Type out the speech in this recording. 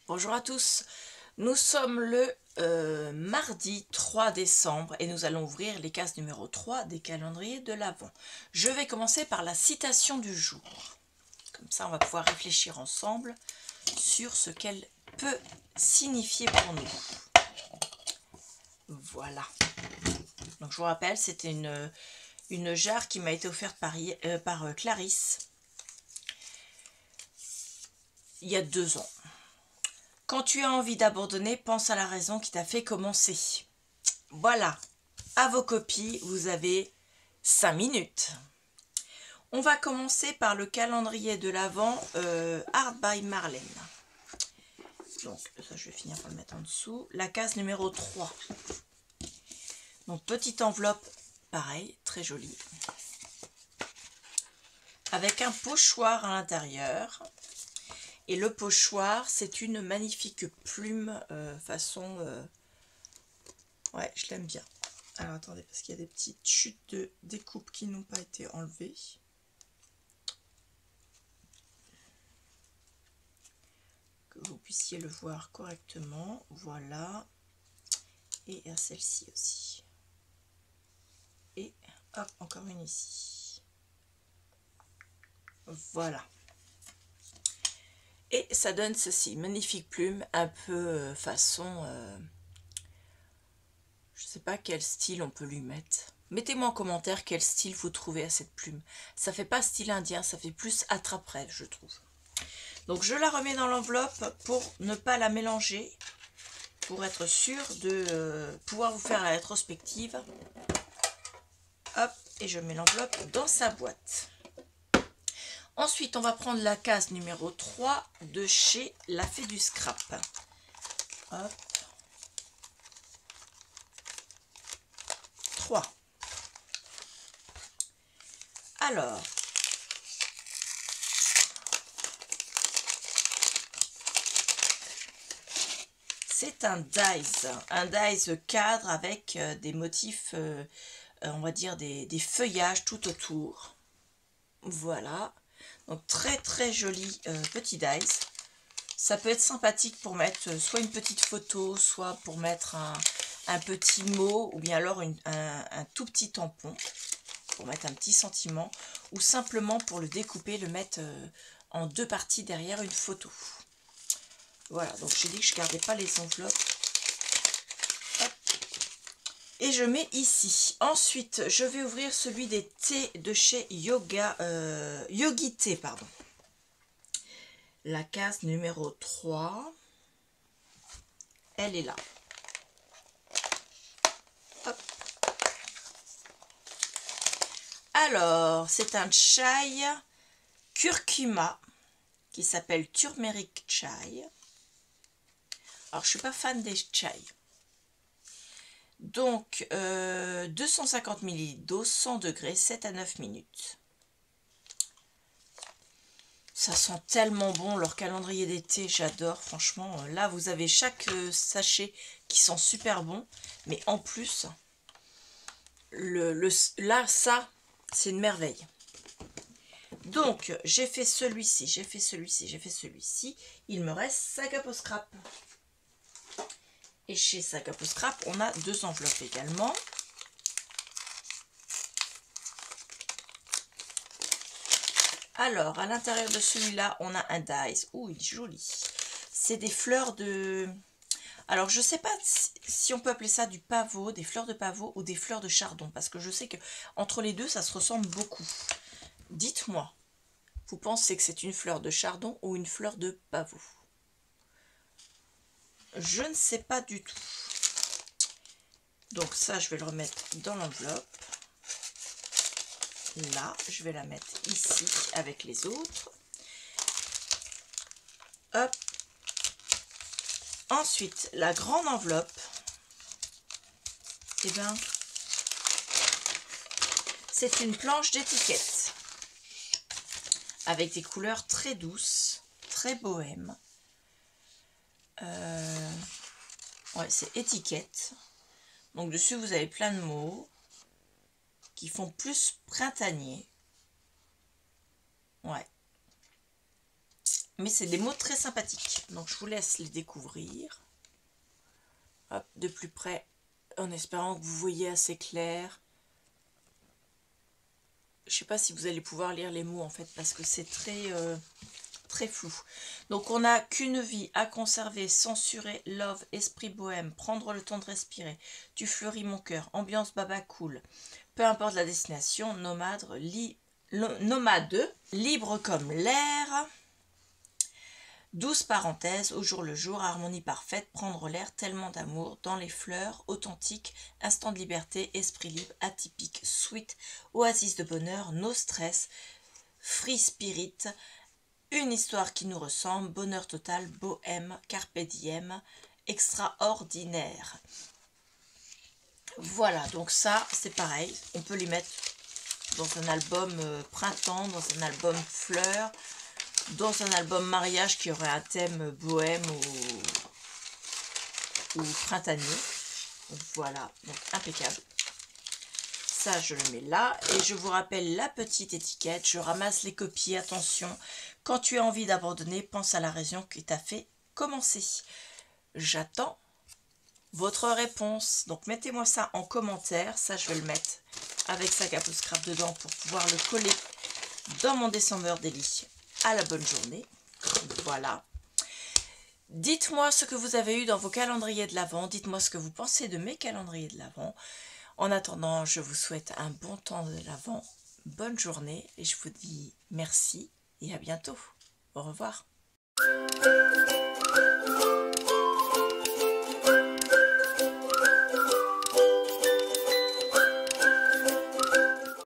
Bonjour à tous, nous sommes le mardi 3 décembre et nous allons ouvrir les cases numéro 3 des calendriers de l'Avent. Je vais commencer par la citation du jour. Comme ça, on va pouvoir réfléchir ensemble sur ce qu'elle peut signifier pour nous. Voilà. Donc je vous rappelle, c'était une jarre qui m'a été offerte par Clarisse il y a 2 ans. Quand tu as envie d'abandonner, pense à la raison qui t'a fait commencer. Voilà, à vos copies, vous avez 5 minutes. On va commencer par le calendrier de l'Avent Art by Marlène. Donc ça, je vais finir par le mettre en dessous. La case numéro 3. Donc petite enveloppe, pareil, très jolie. Avec un pochoir à l'intérieur. Et le pochoir, c'est une magnifique plume façon... Ouais, je l'aime bien. Alors attendez, parce qu'il y a des petites chutes de découpe qui n'ont pas été enlevées. Que vous puissiez le voir correctement. Voilà. Et à celle-ci aussi. Et hop, encore une ici. Voilà. Et ça donne ceci, magnifique plume, un peu façon... je ne sais pas quel style on peut lui mettre. Mettez-moi en commentaire quel style vous trouvez à cette plume. Ça fait pas style indien, ça fait plus attrape-rêve, je trouve. Donc je la remets dans l'enveloppe pour ne pas la mélanger, pour être sûr de pouvoir vous faire la rétrospective. Hop, et je mets l'enveloppe dans sa boîte. Ensuite, on va prendre la case numéro 3 de chez La Fée du Scrap. Hop. 3. Alors, c'est un dies cadre avec des motifs, on va dire des feuillages tout autour. Voilà, donc très très joli petit dies. Ça peut être sympathique pour mettre soit une petite photo, soit pour mettre un petit mot, ou bien alors un tout petit tampon, pour mettre un petit sentiment, ou simplement pour le découper, le mettre en 2 parties derrière une photo. Voilà, donc j'ai dit que je ne gardais pas les enveloppes. Hop. Et je mets ici. Ensuite, je vais ouvrir celui des thés de chez Yogi Thé, pardon. La case numéro 3. Elle est là. Hop. Alors, c'est un chai curcuma qui s'appelle Turmeric Chai. Alors, je suis pas fan des chai. Donc, 250 ml d'eau, 100 degrés, 7 à 9 minutes. Ça sent tellement bon, leur calendrier d'été, j'adore, franchement. Là, vous avez chaque sachet qui sent super bon. Mais en plus, là, ça, c'est une merveille. Donc, j'ai fait celui-ci, j'ai fait celui-ci, j'ai fait celui-ci. Il me reste Sagapo Scrap. Et chez Sagapo Scrap, on a 2 enveloppes également. Alors, à l'intérieur de celui-là, on a un dies. Ouh, il est joli. C'est des fleurs de... Alors, je ne sais pas si on peut appeler ça du pavot, des fleurs de pavot ou des fleurs de chardon. Parce que je sais que entre les deux, ça se ressemble beaucoup. Dites-moi, vous pensez que c'est une fleur de chardon ou une fleur de pavot? Je ne sais pas du tout. Donc ça, je vais le remettre dans l'enveloppe. Là, je vais la mettre ici avec les autres. Hop. Ensuite, la grande enveloppe. Eh bien, c'est une planche d'étiquette avec des couleurs très douces, très bohèmes. Ouais, c'est étiquette. Donc dessus, vous avez plein de mots qui font plus printanier. Ouais. Mais c'est des mots très sympathiques. Donc je vous laisse les découvrir. Hop, de plus près, en espérant que vous voyez assez clair. Je ne sais pas si vous allez pouvoir lire les mots en fait, parce que c'est très flou. Donc on n'a qu'une vie à conserver, censurer, love, esprit bohème, prendre le temps de respirer, tu fleuris mon cœur, ambiance baba cool, peu importe la destination, nomade, libre comme l'air, 12 parenthèses, au jour le jour, harmonie parfaite, prendre l'air, tellement d'amour, dans les fleurs, authentique, instant de liberté, esprit libre, atypique, sweet, oasis de bonheur, no stress, free spirit, une histoire qui nous ressemble, bonheur total, bohème, carpe diem, extraordinaire. Voilà, donc ça, c'est pareil, on peut les mettre dans un album printemps, dans un album fleurs, dans un album mariage qui aurait un thème bohème ou printanier. Donc voilà, donc impeccable. Ça, je le mets là. Et je vous rappelle la petite étiquette. Je ramasse les copies. Attention, quand tu as envie d'abandonner, pense à la raison qui t'a fait commencer. J'attends votre réponse. Donc mettez-moi ça en commentaire. Ça, je vais le mettre avec Sac à Peau Scrap dedans pour pouvoir le coller dans mon December Daily. À la bonne journée. Voilà. Dites-moi ce que vous avez eu dans vos calendriers de l'Avent. Dites-moi ce que vous pensez de mes calendriers de l'Avent. En attendant, je vous souhaite un bon temps de l'Avent. Bonne journée et je vous dis merci et à bientôt. Au revoir.